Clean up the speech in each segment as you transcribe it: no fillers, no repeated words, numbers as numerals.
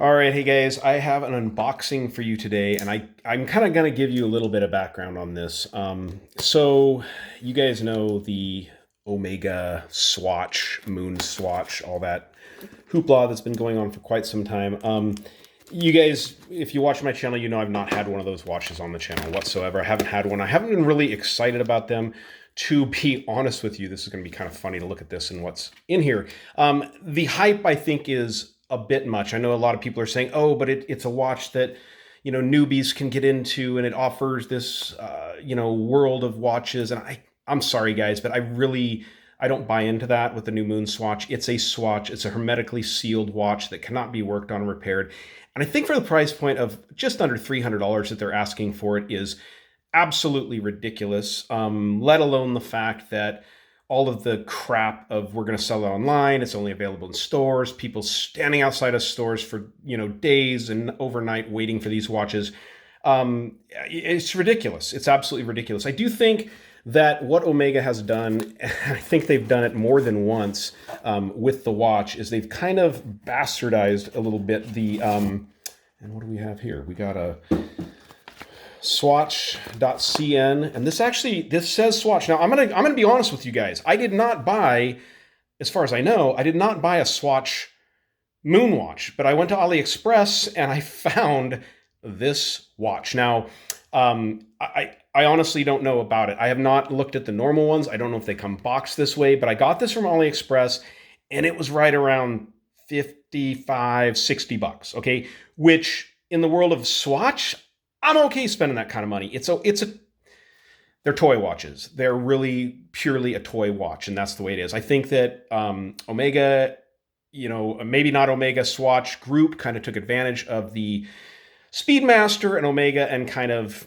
All right, hey guys, I have an unboxing for you today, and I'm kind of going to give you a little bit of background on this. So you guys know the Omega Swatch, Moon Swatch, all that hoopla that's been going on for quite some time. You guys, if you watch my channel, you know I've not had one of those watches on the channel whatsoever. I haven't had one. I haven't been really excited about them. To be honest with you, this is going to be kind of funny to look at this and what's in here. The hype, I think, is a bit much. I know a lot of people are saying, oh, but it's a watch that, newbies can get into, and it offers this, world of watches. And I'm sorry, guys, but I don't buy into that with the new Moon Swatch. It's a Swatch. It's a hermetically sealed watch that cannot be worked on or repaired. And I think for the price point of just under $300 that they're asking for it is absolutely ridiculous, let alone the fact that all of the crap of we're going to sell it online, it's only available in stores, people standing outside of stores for days and overnight waiting for these watches. It's ridiculous. It's absolutely ridiculous. I do think that what Omega has done, I think they've done it more than once with the watch, is they've kind of bastardized a little bit the, and what do we have here? We got a Swatch.cn, and this says Swatch. Now I'm gonna be honest with you guys. I did not buy, as far as I know, I did not buy a Swatch Moon watch, but I went to AliExpress and I found this watch. Now, I honestly don't know about it. I have not looked at the normal ones. I don't know if they come boxed this way, but I got this from AliExpress and it was right around 55, 60 bucks. Okay. Which in the world of Swatch, I'm okay spending that kind of money. They're toy watches. They're really purely a toy watch, and that's the way it is. I think that Omega, maybe not Omega, Swatch Group kind of took advantage of the Speedmaster and Omega and kind of,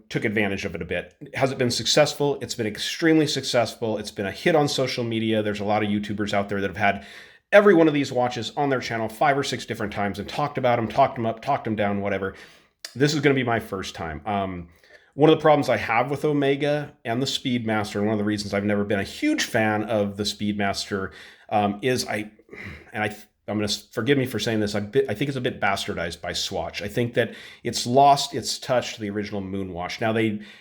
took advantage of it a bit. Has it been successful? It's been extremely successful. It's been a hit on social media. There's a lot of YouTubers out there that have had every one of these watches on their channel 5 or 6 different times and talked about them, talked them up, talked them down, whatever. This is going to be my first time. One of the problems I have with Omega and the Speedmaster, and one of the reasons I've never been a huge fan of the Speedmaster, is I'm going to forgive me for saying this. I think it's a bit bastardized by Swatch. I think that it's lost its touch to the original Moonwatch. Now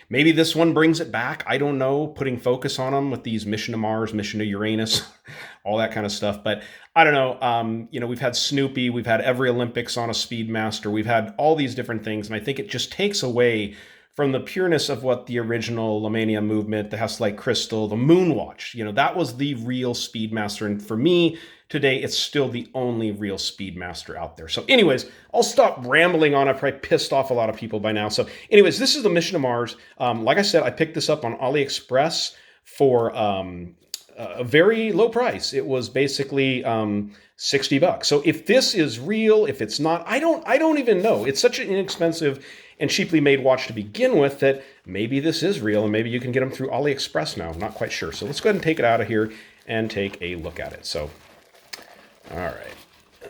maybe this one brings it back. I don't know. Putting focus on them with these Mission to Mars, Mission to Uranus, all that kind of stuff. But I don't know. We've had Snoopy, we've had every Olympics on a Speedmaster, we've had all these different things, and I think it just takes away from the pureness of what the original Lamania movement, the Heslite Crystal, the Moonwatch, that was the real Speedmaster. And for me, today, it's still the only real Speedmaster out there. So anyways, I'll stop rambling on. I probably pissed off a lot of people by now. So anyways, this is the Mission to Mars. Like I said, I picked this up on AliExpress for a very low price. It was basically 60 bucks. So if this is real, if it's not, I don't even know. It's such an inexpensive and cheaply made watch to begin with that maybe this is real and maybe you can get them through AliExpress now. I'm not quite sure. So let's go ahead and take it out of here and take a look at it. So, all right.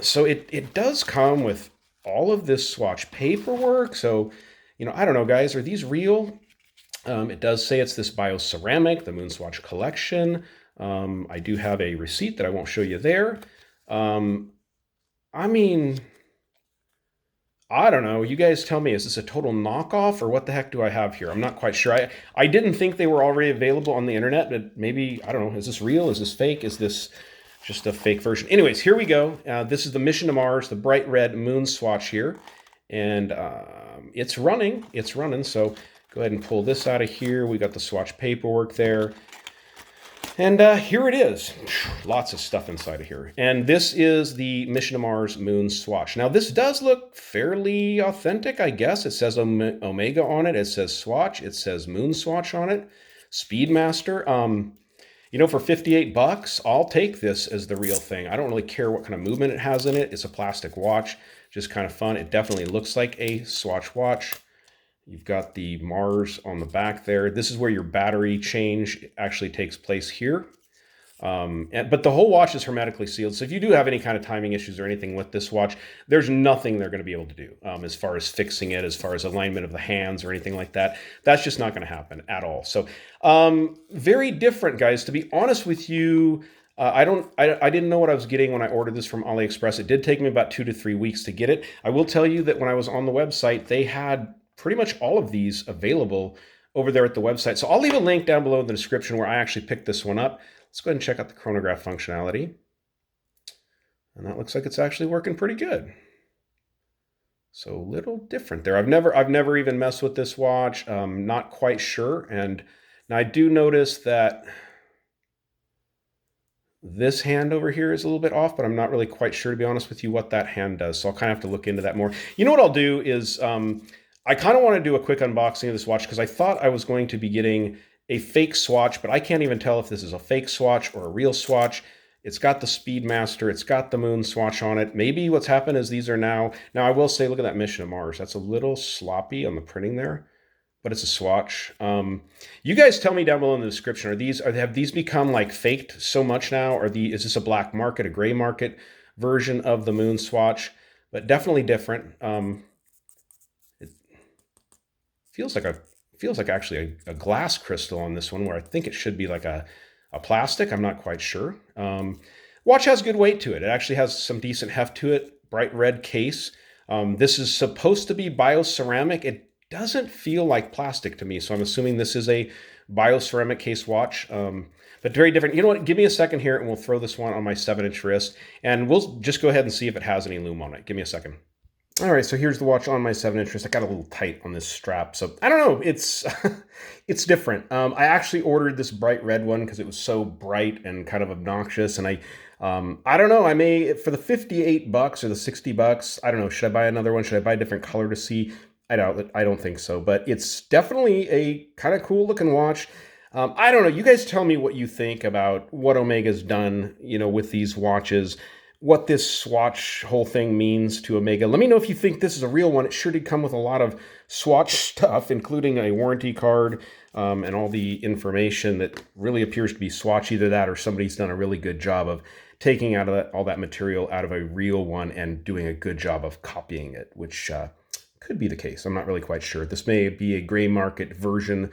So it does come with all of this Swatch paperwork. So, I don't know, guys, are these real? It does say it's this bioceramic, the Moon Swatch collection. I do have a receipt that I won't show you there. I don't know. You guys tell me, is this a total knockoff or what the heck do I have here? I'm not quite sure. I didn't think they were already available on the internet, but maybe, I don't know. Is this real? Is this fake? Is this just a fake version? Anyways, here we go. This is the Mission to Mars, the bright red Moon Swatch here. And it's running. It's running. So go ahead and pull this out of here. We got the Swatch paperwork there. And here it is. Lots of stuff inside of here. And this is the Mission to Mars Moon Swatch. Now, this does look fairly authentic, I guess. It says Omega on it. It says Swatch. It says Moon Swatch on it. Speedmaster. For 58 bucks, I'll take this as the real thing. I don't really care what kind of movement it has in it. It's a plastic watch. Just kind of fun. It definitely looks like a Swatch watch. You've got the Mars on the back there. This is where your battery change actually takes place here. But the whole watch is hermetically sealed. So if you do have any kind of timing issues or anything with this watch, there's nothing they're going to be able to do as far as fixing it, as far as alignment of the hands or anything like that. That's just not going to happen at all. So very different, guys. To be honest with you, I didn't know what I was getting when I ordered this from AliExpress. It did take me about 2 to 3 weeks to get it. I will tell you that when I was on the website, they had pretty much all of these available over there at the website. So I'll leave a link down below in the description where I actually picked this one up. Let's go ahead and check out the chronograph functionality. And that looks like it's actually working pretty good. So a little different there. I've never even messed with this watch. Not quite sure. And now I do notice that this hand over here is a little bit off, but I'm not really quite sure, to be honest with you, what that hand does. So I'll kind of have to look into that more. You know what I'll do is I kind of want to do a quick unboxing of this watch because I thought I was going to be getting a fake Swatch, but I can't even tell if this is a fake Swatch or a real Swatch. It's got the Speedmaster. It's got the Moon Swatch on it. Maybe what's happened is these are now I will say, look at that Mission to Mars. That's a little sloppy on the printing there, but it's a Swatch. You guys tell me down below in the description, have these become like faked so much now? Is this a black market, a gray market version of the Moon Swatch? But definitely different. It feels like actually a glass crystal on this one, where I think it should be like a plastic. I'm not quite sure. Watch has good weight to it. It actually has some decent heft to it. Bright red case. This is supposed to be bioceramic. It doesn't feel like plastic to me, so I'm assuming this is a bioceramic case watch, but very different. You know what? Give me a second here, and we'll throw this one on my 7-inch wrist, and we'll just go ahead and see if it has any lume on it. Give me a second. All right, so here's the watch on my 7-inch wrist. I got a little tight on this strap, so I don't know. It's it's different. I actually ordered this bright red one because it was so bright and kind of obnoxious, and I don't know. I may, for the $58 or the $60, I don't know. Should I buy another one? Should I buy a different color to see? I don't think so, but it's definitely a kind of cool looking watch. I don't know. You guys tell me what you think about what Omega's done, with these watches, what this Swatch whole thing means to Omega. Let me know if you think this is a real one. It sure did come with a lot of Swatch stuff, including a warranty card and all the information that really appears to be Swatch. Either that or somebody's done a really good job of taking all that material out of a real one and doing a good job of copying it, which could be the case. I'm not really quite sure. This may be a gray market version,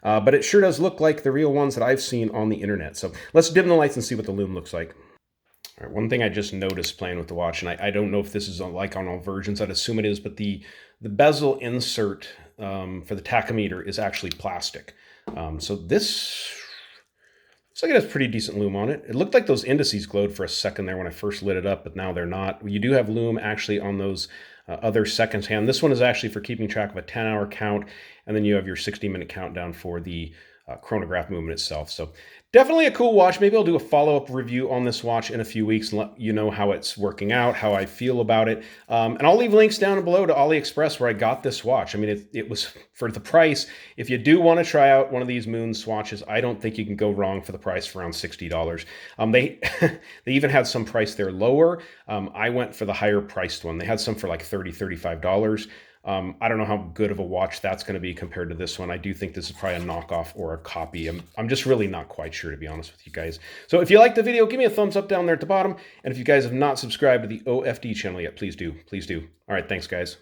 but it sure does look like the real ones that I've seen on the internet. So let's dim the lights and see what the lume looks like. All right, one thing I just noticed playing with the watch, and I don't know if this is like on all versions, I'd assume it is, but the bezel insert for the tachometer is actually plastic. So this looks like it has pretty decent lume on it. It looked like those indices glowed for a second there when I first lit it up, but now they're not. You do have lume actually on those other seconds hand. This one is actually for keeping track of a 10-hour count, and then you have your 60-minute countdown for the chronograph movement itself. So definitely a cool watch. Maybe I'll do a follow-up review on this watch in a few weeks and let you know how it's working out, how I feel about it. And I'll leave links down below to AliExpress where I got this watch. I mean, it was for the price. If you do want to try out one of these Moon Swatches, I don't think you can go wrong for the price for around $60. They they even had some price there lower. I went for the higher priced one. They had some for like $30, $35. I don't know how good of a watch that's going to be compared to this one. I do think this is probably a knockoff or a copy. I'm just really not quite sure, to be honest with you guys. So if you liked the video, give me a thumbs up down there at the bottom. And if you guys have not subscribed to the OFD channel yet, please do. Please do. All right, thanks, guys.